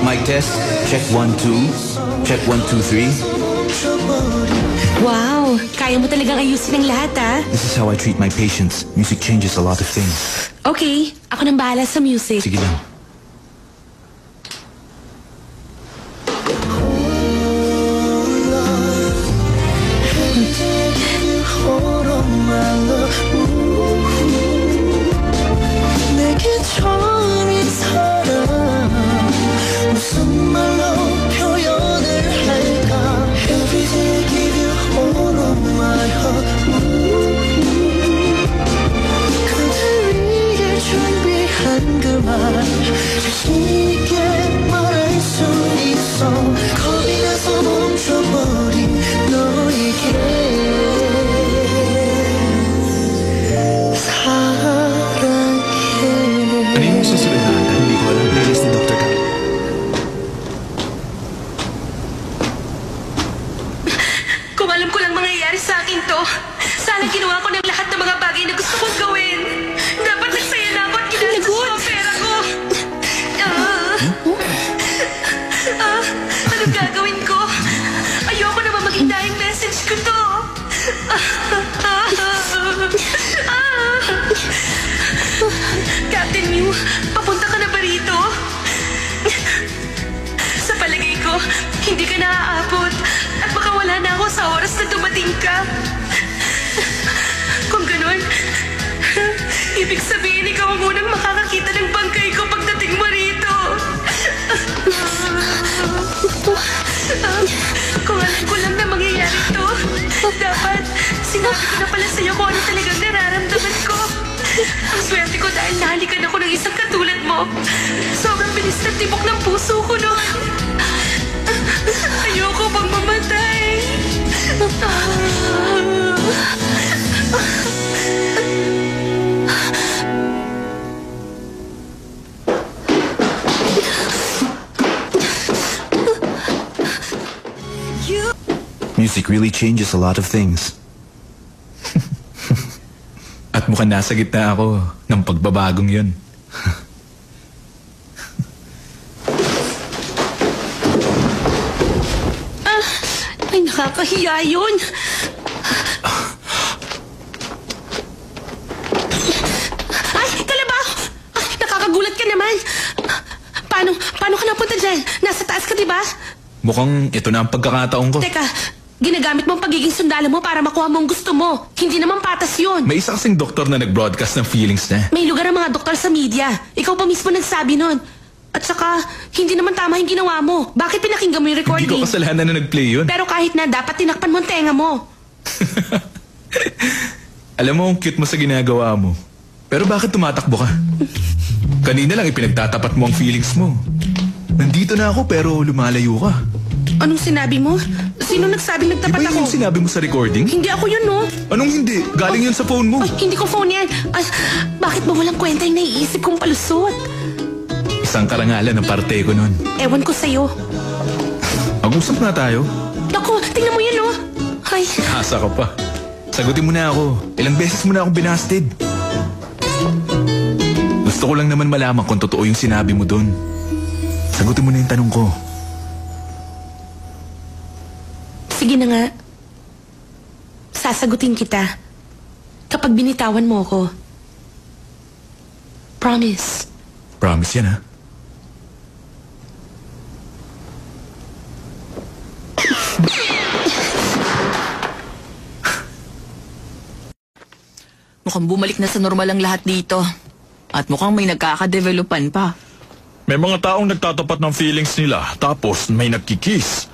Mic test. Check 1, 2. Check 1, 2, 3. Wow, kaya mo talagang ayusin ang lahat, ah. This is how I treat my patients. Music changes a lot of things. Okay, ako nang bahala sa music. Sige lang. Captain Mew, papunta ka na ba rito? Sa palagay ko, hindi ka naaabot at baka wala na ako sa oras na dumating ka. Kung ganun, ibig sabihin ikaw ang unang makakakita ng bangkay ko pagdating mo rito. Kung alam ko lang na mangyayari to, dapat sinabi ko na pala sa'yo kung ano talagang nararamdaman ko. Ang swerte ko dahil nahalikan ako ng isang katulad mo. Sobrang bilis ng tibok ng puso ko noon. Ayoko bang mamatay. Music really changes a lot of things. At mukhang nasa gitna ako ng pagbabagong yun. Ay, nakakahiya yun. Ay, kalabaw! Ay, nakakagulat ka naman. Paano ka napunta dyan? Nasa taas ka, diba? Mukhang ito na ang pagkakataon ko. Teka, ginagamit mo ang pagiging sundalo mo para makuha mo ang gusto mo. Hindi naman patas yun. May isa kasing doktor na nag-broadcast ng feelings niya. May lugar ang mga doktor sa media. Ikaw pa mismo nagsabi nun. At saka, hindi naman tama yung ginawa mo. Bakit pinakinggan mo yung recording? Hindi ko kasalanan na nag-play yun. Pero kahit na, dapat tinakpan mo ang tenga mo. Alam mo, ang cute mo sa ginagawa mo. Pero bakit tumatakbo ka? Kanina lang ipinagtatapat mo ang feelings mo. Nandito na ako pero lumalayo ka. Anong sinabi mo? Sino nagsabing nagtapat Iba ako? yung sinabi mo sa recording? Hindi ako yun, no? Anong hindi? Galing yun sa phone mo. Ay, hindi ko phone yan. Ay, bakit ba walang kwenta yung naiisip kong palusot? Isang karangalan ng parte ko nun. Ewan ko sa'yo. Mag-usap na tayo. Naku, tingnan mo yan, no? Ay, Asa ka pa. Sagutin mo na ako. Ilang beses mo na akong binasted. Gusto ko lang naman malaman kung totoo yung sinabi mo dun. Sagutin mo na yung tanong ko. sige na nga. Sasagutin kita kapag binitawan mo ako. Promise. Promise yan, ha? Mukhang bumalik na sa normal ang lahat dito. At mukhang may nagkakadevelopan pa. May mga taong nagtatapat ng feelings nila, tapos may nagkikiss.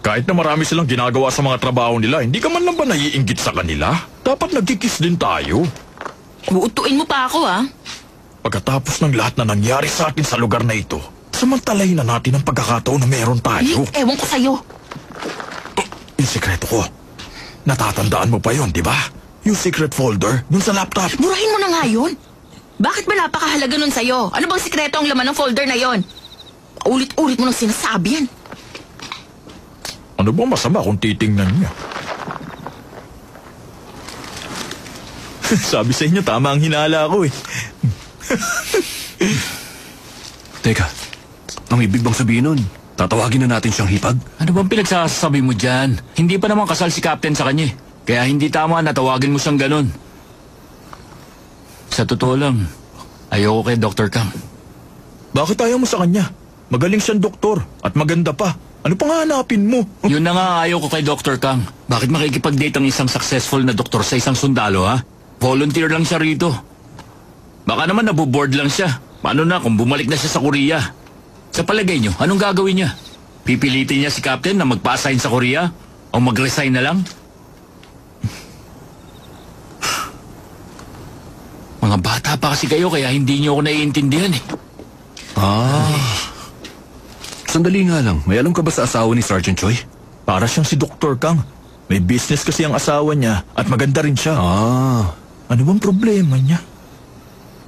Kahit na marami silang ginagawa sa mga trabaho nila, hindi ka man lang ba naiinggit sa kanila? Dapat nagkikiss din tayo. Uutuin mo pa ako, ha? Pagkatapos ng lahat na nangyari sa atin sa lugar na ito, samantalahin na natin ang pagkakataon na meron tayo. Ewan ko sa'yo. Yung sikreto ko. Natatandaan mo pa yon, di ba? Yung secret folder, dun sa laptop. Murahin mo na nga yun. Bakit ba napakahalaga nun sa'yo? Ano bang sikreto ang laman ng folder na yon? Ulit-ulit mo nang sinasabi yan. Ano bang masama kung titingnan niya? Sabi sa inyo, tama ang hinala ko eh. Teka, Ang ibig bang sabihin nun, tatawagin na natin siyang hipag? Ano bang pinagsasabi mo dyan? Hindi pa naman kasal si Captain sa kanya. Kaya hindi tama na tawagin mo siyang ganun. Sa totoo lang, ayoko kay Dr. Kang. Bakit ayaw mo sa kanya? Magaling siyang doktor at maganda pa. Ano pang hahanapin mo? Yun na nga ayaw ko kay Dr. Kang. Bakit makikipag-date ang isang successful na doktor sa isang sundalo, ha? Volunteer lang siya rito. Baka naman nabuboard lang siya. Paano na kung bumalik na siya sa Korea? Sa palagay niyo, anong gagawin niya? Pipilitin niya si Captain na magpa-assign sa Korea? O mag-resign na lang? Mga bata pa kasi kayo kaya hindi niyo ako naiintindihan eh. Sandali nga lang, may alam ka ba sa asawa ni Sergeant Choi? Para siyang si Dr. Kang. May business kasi ang asawa niya at maganda rin siya. Ano bang problema niya?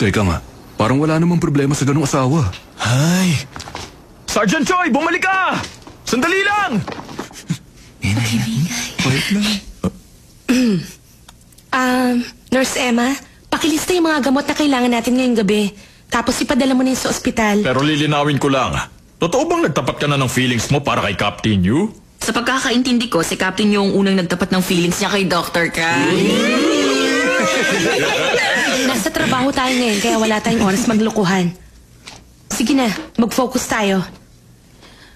Teka nga, parang wala namang problema sa ganung asawa. Ay! Sergeant Choi, bumalik ka! Sandali lang! Nurse Emma, pakilista yung mga gamot na kailangan natin ngayong gabi. Tapos ipadala mo na yun sa ospital. Pero lilinawin ko lang. Totoo bang nagtapat ka na ng feelings mo para kay Captain Yu? Sa pagkakaintindi ko, si Captain yung unang nagtapat ng feelings niya kay Dr. Kang. Nasa trabaho tayo ngayon kaya wala tayong oras maglokohan. Sige na, mag-focus tayo.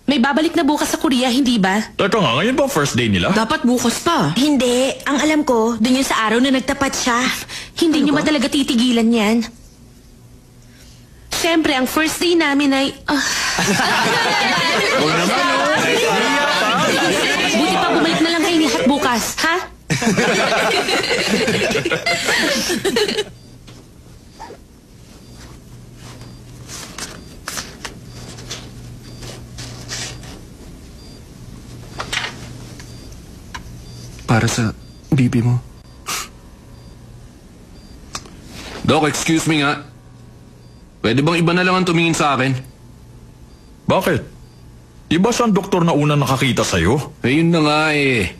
May babalik na bukas sa Korea, hindi ba? Teka nga, ngayon ba ang first day nila? Dapat bukas pa. Hindi. Ang alam ko, dun yung sa araw na nagtapat siya. Hindi niyo ba talaga titigilan yan? Siyempre, ang first day namin ay... Buti pa bumalik na lang kayo ni Hat bukas, ha? Para sa bibi mo. Doc, excuse me nga. Pwede bang iba na lang ang tumingin sa akin? Bakit? Iba siyang doktor na unang nakakita sa'yo? Eh, yun na nga eh.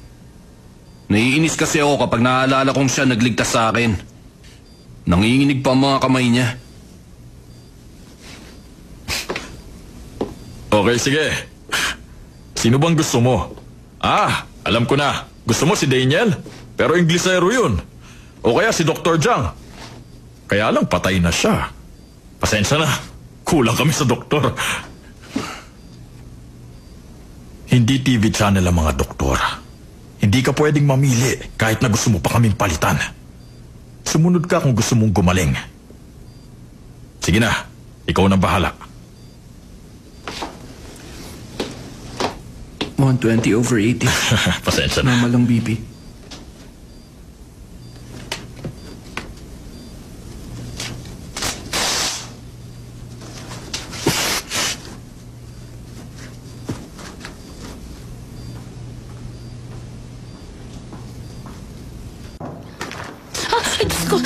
Naiinis kasi ako kapag naaalala kong siya nagligtas sa akin. Nanginginig pa ang mga kamay niya. Okay, sige. Sino bang gusto mo? Alam ko na. Gusto mo si Daniel? Pero Inglesero yun. O kaya si Dr. Jiang. Kaya lang patay na siya. Pasensya na. Kulang kami sa doktor. Hindi TV channel ang mga doktor. Hindi ka pwedeng mamili kahit na gusto mo pa kaming palitan. Sumunod ka kung gusto mong gumaling. Sige na, ikaw na bahala. 120/80. Pasensya na. Normal lang, BP. Ay, Diyos ko!